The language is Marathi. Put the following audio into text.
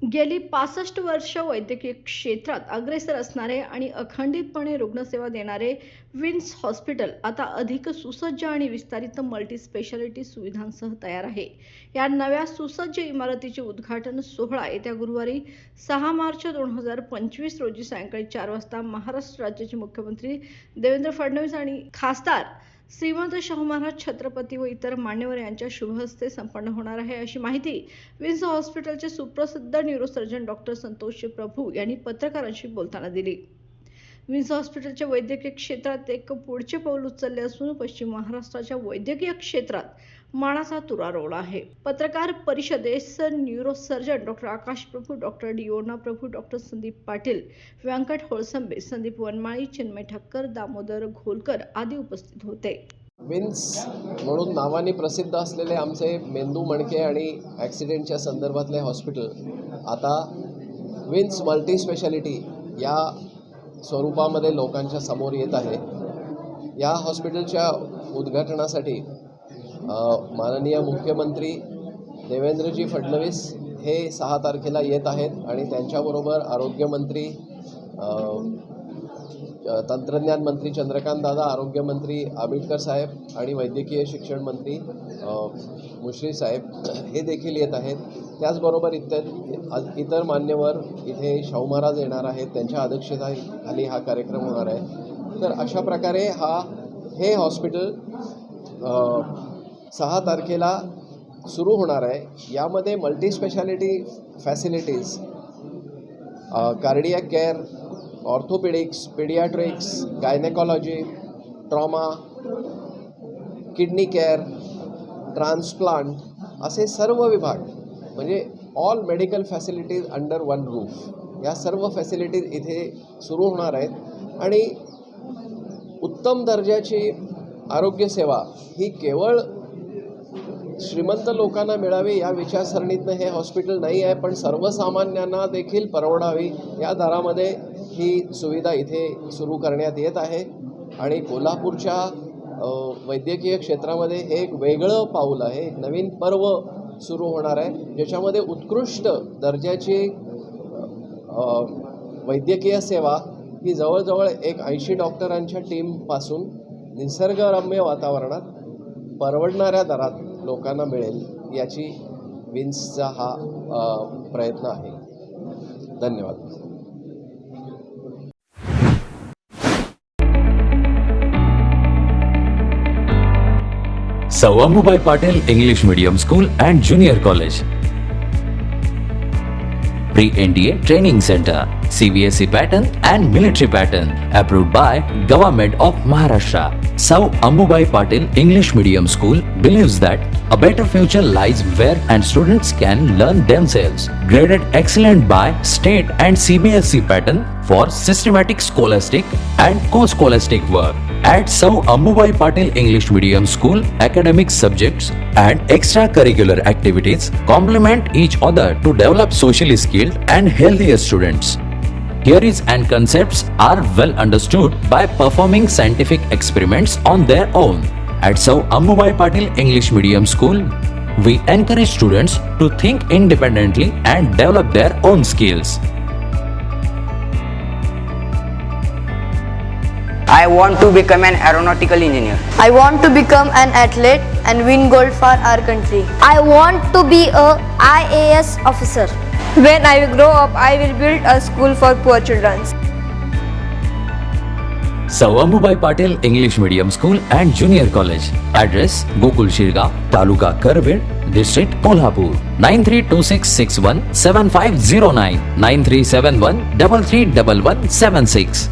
गेली 65 वर्ष वैद्यकीय क्षेत्रात अग्रेसर असणारे आणि अखंडितपणे रुग्णसेवा देणारे विन्स हॉस्पिटल आता अधिक सुसज्ज आणि विस्तारित मल्टी स्पेशालिटी सुविधांसह तयार आहे। या नव्या सुसज्ज इमारतीचे उद्घाटन सोहळा येत्या गुरुवारी 6 मार्च 2025 रोजी सायंकाळी 4 वाजता महाराष्ट्र राज्याचे मुख्यमंत्री देवेंद्र फडणवीस आणि खासदार श्रीमंत शाहू महाराज छत्रपती व इतर मान्यवर यांच्या शुभ हस्ते संपन्न होणार आहे, अशी माहिती विन्स हॉस्पिटलचे सुप्रसिद्ध न्यूरोसर्जन डॉक्टर संतोष प्रभू यांनी पत्रकारांशी बोलताना दिली। विन्स हॉस्पिटलच्या वैद्यकीय क्षेत्रात एक पुढचे पाऊल उचलले असून पश्चिम महाराष्ट्राच्या वैद्यकीय क्षेत्रात मानाचा तुरा रोवला आहे। पत्रकार परिषदेस न्यूरोसर्जन डॉक्टर आकाश प्रभू, डॉक्टर डिओना प्रभू, डॉक्टर संदीप पाटील, व्यंकट होळसंबे, संदीप वनमाळी, चिन्मय ठक्कर, दामोदर घोलकर आदी उपस्थित होते। विन्स म्हणून नावाने प्रसिद्ध असलेले आमचे मेंदू मणके आणि ॲक्सिडेंटच्या संदर्भातले हॉस्पिटल आता विन्स मल्टी स्पेशालिटी या स्वरूपामध्ये लोकांच्या समोर येत आहे। या हॉस्पिटलच्या उद्घाटनासाठी माननीय मुख्यमंत्री देवेंद्रजी फडणवीस हे 6 तारखेला येत आहेत आणि त्यांच्याबरोबर आरोग्यमंत्री, तंत्रज्ञान मंत्री चंद्रकांत दादा, आरोग्यमंत्री आबिटकर साहेब आणि वैद्यकीय शिक्षण मंत्री मुश्रीफ साहेब हे देखील येत आहेत। त्याचबरोबर इतर मान्यवर इथे शाहू महाराज येणार आहेत, त्यांच्या अध्यक्षतेखाली हा कार्यक्रम होणार आहे। तर अशा प्रकारे हे हॉस्पिटल 6 तारखेला सुरू होणार आहे। यामध्ये multi speciality facilities, cardiac care, orthopaedics, paediatrics, gynaecology, trauma, kidney care, transplant असे सर्व विभाग, म्हणजे all medical facilities under one roof, या सर्व फॅसिलिटीज इथे सुरू होणार आहेत। आणि उत्तम दर्जाची आरोग्यसेवा ही केवळ श्रीमंत लोकांना मिळावी या विचारसरणीतनं हे हॉस्पिटल नाही आहे, पण सर्वसामान्यांना देखील परवडावी या दरामध्ये ही सुविधा इथे सुरू करण्यात येत आहे। आणि कोल्हापूरच्या वैद्यकीय क्षेत्रामध्ये हे एक वेगळं पाऊल आहे, एक नवीन पर्व सुरू होणार आहे, ज्याच्यामध्ये उत्कृष्ट दर्जाची वैद्यकीय सेवा ही जवळजवळ एक 80 डॉक्टरांच्या टीमपासून निसर्गरम्य वातावरणात परवडणाऱ्या दरात लोकांना मिळेल याची विन्सचा हा प्रयत्न आहे। धन्यवाद। Sir Ambubai Patil English Medium School and Junior College. Pre-NDA Training Center, CBSE pattern and military pattern, approved by Government of Maharashtra. Sir Ambubai Patil English Medium School believes that a better future lies where and students can learn themselves. Graded excellent by state and CBSE pattern for systematic scholastic and co-scholastic work. At Sir Ambubai Patil English Medium School, academic subjects and extracurricular activities complement each other to develop socially skilled and healthier students. Theories and concepts are well understood by performing scientific experiments on their own. At Sir Ambubai Patil English Medium School, we encourage students to think independently and develop their own skills. I want to become an aeronautical engineer. I want to become an athlete and win gold for our country. I want to be a IAS officer. When I grow up, I will build a school for poor children. Sir Ambubai Patil English Medium School and Junior College. Address: Gokul Shirgaon, Taluka Karved, District Kolhapur. 9326617509, 9371331176.